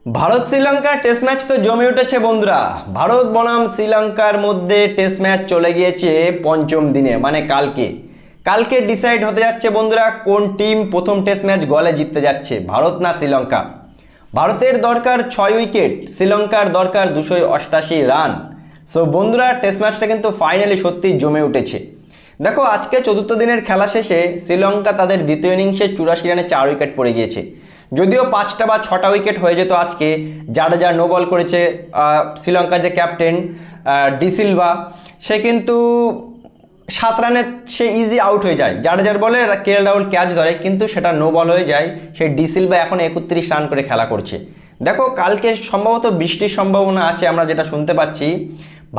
ভারত শ্রীলঙ্কার test match তো জমে উঠেছে বন্ধুরা। ভারত বনাম শ্রীলঙ্কার মধ্যে টেস্ট ম্যাচ চলে গিয়েছে পঞ্চম দিনে, মানে কালকে কালকে ডিসাইড হতে যাচ্ছে বন্ধুরা কোন টিম প্রথম টেস্ট ম্যাচ গলে জিততে যাচ্ছে, ভারত না শ্রীলঙ্কা। ভারতের দরকার 6 উইকেট, শ্রীলঙ্কার দরকার 288 রান। সো বন্ধুরা, টেস্ট ম্যাচটা কিন্তু ফাইনালি সত্যি জমে উঠেছে। দেখো, আজকে চতুর্থ দিনের খেলা শেষে শ্রীলঙ্কা তাদের দ্বিতীয় ইনিংসে 84 রানে 4 উইকেট পড়ে গিয়েছে। যদিও 5টা বা 6টা উইকেট হয়ে যেত আজকে, জাডেজা নো বল করেছে। শ্রীলঙ্কার যে ক্যাপ্টেন ডি সিলভা, সে কিন্তু 7 রানে সে ইজি আউট হয়ে যায়। জাডেজার বলে কেএল রাহুল ক্যাচ ধরে, কিন্তু সেটা নো বল হয়ে যায়। সেই ডি সিলভা এখন 31 রান করে খেলা করছে। দেখো, কালকে সম্ভবত বৃষ্টির সম্ভাবনা আছে, আমরা যেটা শুনতে পাচ্ছি।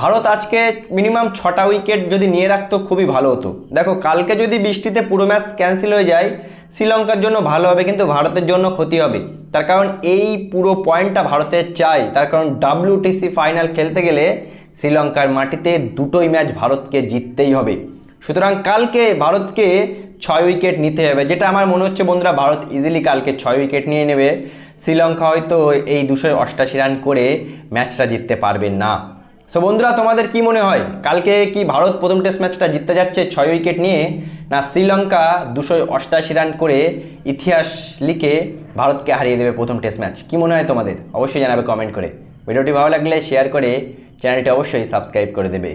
ভারত আজকে মিনিমাম 6টা উইকেট যদি নিয়ে রাখতো খুবই ভালো হতো। দেখো, কালকে যদি বৃষ্টিতে পুরো ম্যাচ ক্যান্সেল হয়ে যায়, শ্রীলঙ্কার জন্য ভালো হবে, কিন্তু ভারতের জন্য ক্ষতি হবে। তার কারণ এই পুরো পয়েন্টটা ভারতের চাই। তার কারণ WTC ফাইনাল খেলতে গেলে শ্রীলঙ্কার মাটিতে দুটোই ম্যাচ ভারতকে জিততেই হবে। সুতরাং কালকে ভারতকে 6 উইকেট নিতে হবে, যেটা আমার মনে হচ্ছে বন্ধুরা, ভারত ইজিলি কালকে 6 উইকেট নিয়ে নেবে। শ্রীলঙ্কা হয়তো এই 288 রান করে ম্যাচটা জিততে পারবে না। সো বন্ধুরা, তোমাদের কি মনে হয়, কালকে কি ভারত প্রথম টেস্ট ম্যাচটা জিততে যাচ্ছে 6 উইকেট নিয়ে, না শ্রীলঙ্কা 288 রান করে ইতিহাস লিখে ভারতকে হারিয়ে দেবে প্রথম টেস্ট ম্যাচ? কি মনে হয় তোমাদের? অবশ্যই জানাবে কমেন্ট করে। ভিডিওটি ভালো লাগলে শেয়ার করে চ্যানেলটি অবশ্যই সাবস্ক্রাইব করে দেবে।